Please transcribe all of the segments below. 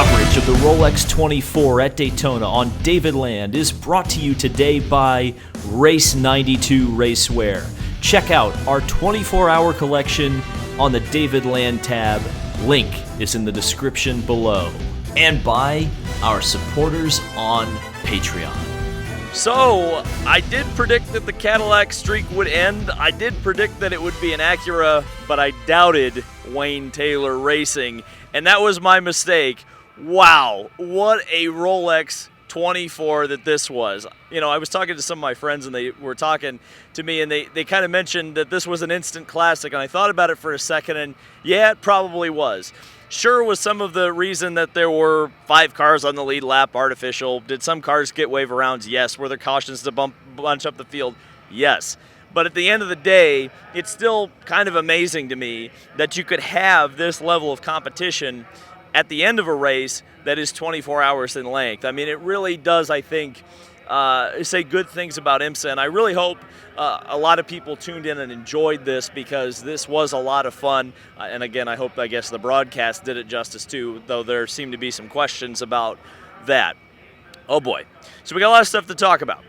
Coverage of the Rolex 24 at Daytona on David Land is brought to you today by Race 92 Racewear. Check out our 24-hour collection on the David Land tab. Link is in the description below. And by our supporters on Patreon. So, I did predict that the Cadillac streak would end. I did predict that it would be an Acura, but I doubted Wayne Taylor Racing, and that was my mistake. Wow, what a Rolex 24 that this was. You know, I was talking to some of my friends, and they were talking to me, and they kind of mentioned that this was an instant classic, and I thought about it for a second, and yeah, it probably was. Sure, was some of the reason that there were 5 cars on the lead lap artificial? Did some cars get wave arounds? Yes. Were there cautions to bunch up the field? Yes. But at the end of the day, it's still kind of amazing to me that you could have this level of competition at the end of a race that is 24 hours in length. I mean, it really does, I think, say good things about IMSA, and I really hope a lot of people tuned in and enjoyed this because this was a lot of fun. And again, I guess the broadcast did it justice too, though there seemed to be some questions about that. Oh boy. So we got a lot of stuff to talk about.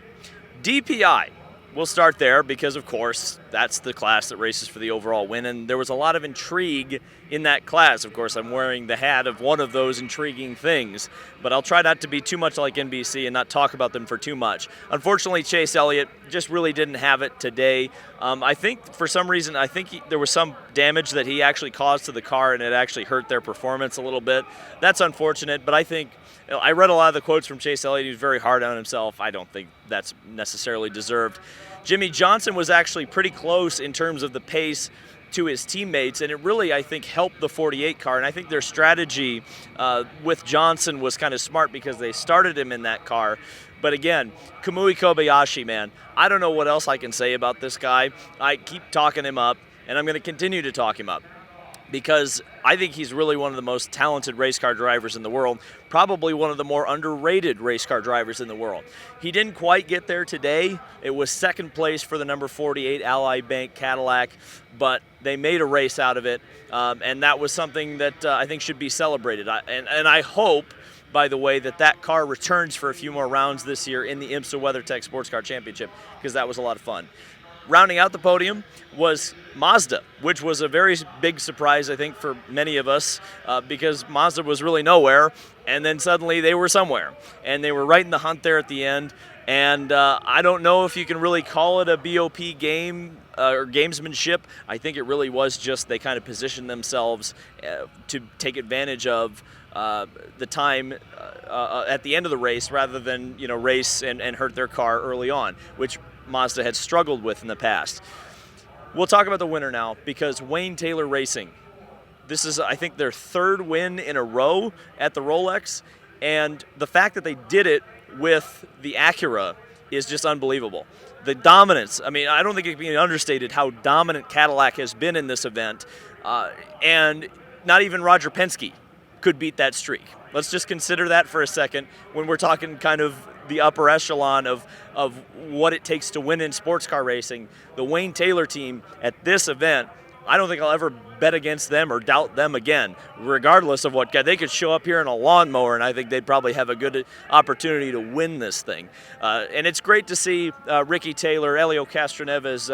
DPI. We'll start there because, of course, that's the class that races for the overall win, and there was a lot of intrigue in that class. Of course, I'm wearing the hat of one of those intriguing things, but I'll try not to be too much like NBC and not talk about them for too much. Unfortunately, Chase Elliott just really didn't have it today. I think for some reason, there was some damage that he actually caused to the car, and it actually hurt their performance a little bit. That's unfortunate, but I think I read a lot of the quotes from Chase Elliott. He was very hard on himself. I don't think that's necessarily deserved. Jimmy Johnson was actually pretty close in terms of the pace to his teammates, and it really, I think, helped the 48 car. And I think their strategy with Johnson was kind of smart because they started him in that car. But again, Kamui Kobayashi, man, I don't know what else I can say about this guy. I keep talking him up, and I'm going to continue to talk him up, because I think he's really one of the most talented race car drivers in the world, probably one of the more underrated race car drivers in the world. He didn't quite get there today. It was second place for the number 48 Ally Bank Cadillac, but they made a race out of it, and that was something that I think should be celebrated. And I hope, by the way, that car returns for a few more rounds this year in the IMSA WeatherTech Sports Car Championship, because that was a lot of fun. Rounding out the podium was Mazda, which was a very big surprise, I think, for many of us, because Mazda was really nowhere, and then suddenly they were somewhere. And they were right in the hunt there at the end. And I don't know if you can really call it a BOP game or gamesmanship. I think it really was just they kind of positioned themselves to take advantage of the time at the end of the race rather than, race and hurt their car early on, which Mazda had struggled with in the past. We'll talk about the winner now, because Wayne Taylor Racing, this is, I think, their 3rd win in a row at the Rolex, and the fact that they did it with the Acura is just unbelievable. The dominance, I mean, I don't think it can be understated how dominant Cadillac has been in this event, and not even Roger Penske could beat that streak. Let's just consider that for a second when we're talking kind of the upper echelon of what it takes to win in sports car racing. The Wayne Taylor team at this event, I don't think I'll ever bet against them or doubt them again, regardless of what. They could show up here in a lawnmower, and I think they'd probably have a good opportunity to win this thing. And it's great to see Ricky Taylor, Elio Castroneves,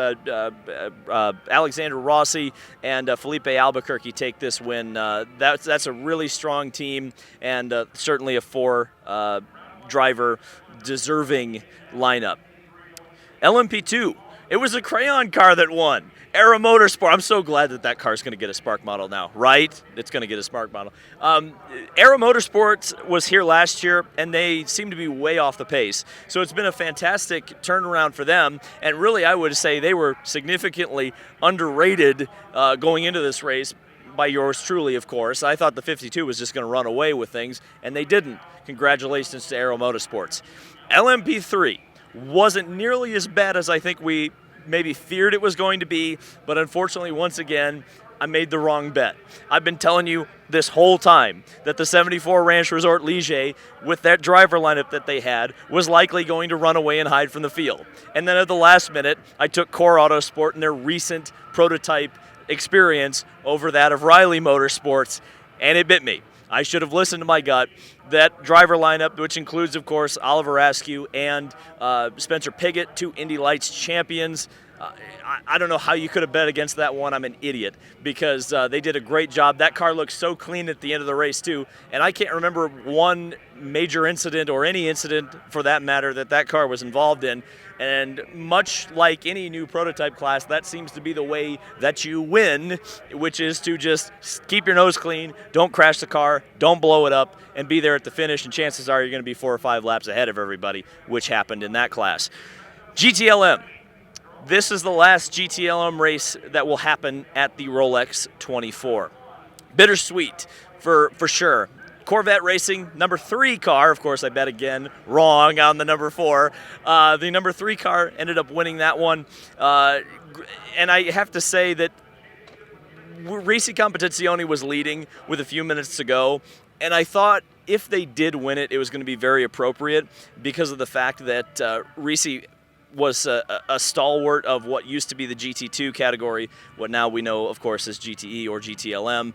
Alexander Rossi, and Felipe Albuquerque take this win. That's a really strong team, and certainly a 4-driver deserving lineup. LMP2, it was a crayon car that won. Aero Motorsport, I'm so glad that car's going to get a Spark model now, right? It's going to get a Spark model. Aero Motorsports was here last year, and they seem to be way off the pace. So it's been a fantastic turnaround for them, and really I would say they were significantly underrated going into this race by yours truly, of course. I thought the 52 was just going to run away with things, and they didn't. Congratulations to Aero Motorsports. LMP3 wasn't nearly as bad as I think we maybe feared it was going to be, but unfortunately, once again, I made the wrong bet. I've been telling you this whole time that the 74 Ranch Resort Ligier, with that driver lineup that they had, was likely going to run away and hide from the field. And then at the last minute, I took Core Autosport and their recent prototype experience over that of Riley Motorsports, and it bit me. I should have listened to my gut. That driver lineup, which includes, of course, Oliver Askew and Spencer Pigot, 2 Indy Lights champions. I don't know how you could have bet against that one. I'm an idiot because they did a great job. That car looked so clean at the end of the race, too. And I can't remember one major incident or any incident, for that matter, that car was involved in. And much like any new prototype class, that seems to be the way that you win, which is to just keep your nose clean, don't crash the car, don't blow it up, and be there at the finish. And chances are you're going to be 4 or 5 laps ahead of everybody, which happened in that class. GTLM. This is the last GTLM race that will happen at the Rolex 24. Bittersweet for sure. Corvette Racing, number 3 car. Of course, I bet again wrong on the number 4. The number 3 car ended up winning that one. And I have to say that Risi Competizione was leading with a few minutes to go. And I thought if they did win it, it was going to be very appropriate because of the fact that Risi was a stalwart of what used to be the GT2 category, what now we know, of course, is GTE or GTLM.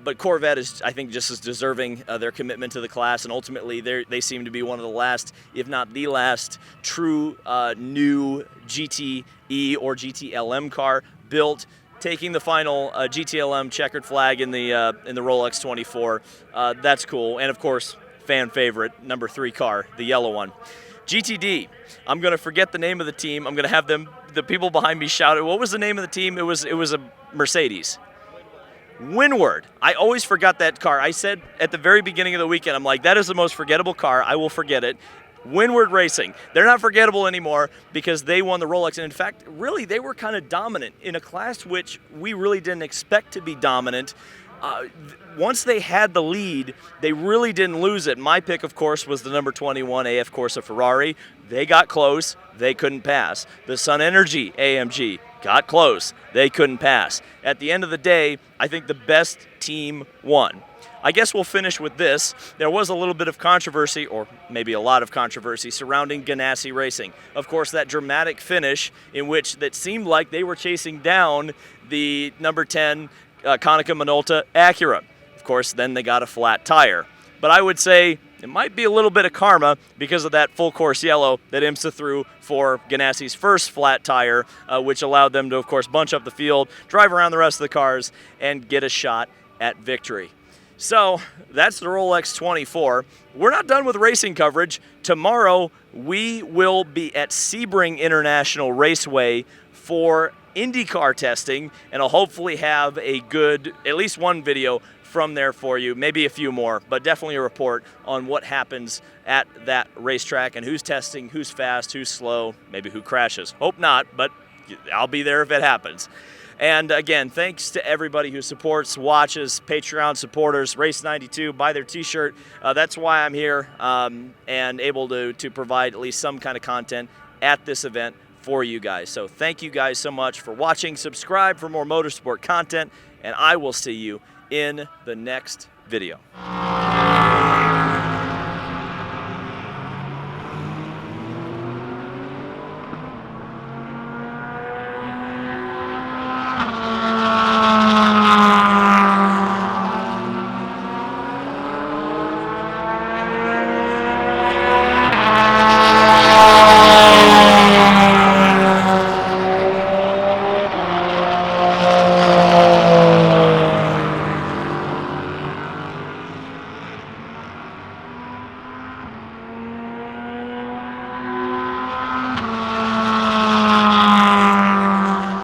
But Corvette is, I think, just as deserving their commitment to the class, and ultimately they seem to be one of the last, if not the last, true new GTE or GTLM car built, taking the final GTLM checkered flag in the Rolex 24. That's cool, and of course, fan favorite, number 3 car, the yellow one. GTD. I'm going to forget the name of the team. I'm going to have the people behind me shout it. What was the name of the team? It was a Mercedes. Windward. I always forgot that car. I said at the very beginning of the weekend, I'm like, that is the most forgettable car. I will forget it. Windward Racing. They're not forgettable anymore because they won the Rolex. And in fact, really, they were kind of dominant in a class which we really didn't expect to be dominant. Once they had the lead, they really didn't lose it. My pick, of course, was the number 21 AF Corsa Ferrari. They got close. They couldn't pass. The Sun Energy AMG got close. They couldn't pass. At the end of the day, I think the best team won. I guess we'll finish with this. There was a little bit of controversy, or maybe a lot of controversy, surrounding Ganassi Racing. Of course, that dramatic finish in which that seemed like they were chasing down the number 10 Konica Minolta Acura. Of course, then they got a flat tire. But I would say it might be a little bit of karma because of that full course yellow that IMSA threw for Ganassi's first flat tire, which allowed them to, of course, bunch up the field, drive around the rest of the cars, and get a shot at victory. So that's the Rolex 24. We're not done with racing coverage. Tomorrow we will be at Sebring International Raceway for IndyCar testing, and I'll hopefully have a good, at least one video from there for you, maybe a few more, but definitely a report on what happens at that racetrack and who's testing, who's fast, who's slow, maybe who crashes. Hope not, but I'll be there if it happens. And again, thanks to everybody who supports, watches, Patreon supporters, Race 92, buy their t-shirt. That's why I'm here and able to provide at least some kind of content at this event for you guys. So thank you guys so much for watching. Subscribe for more motorsport content, and I will see you in the next video.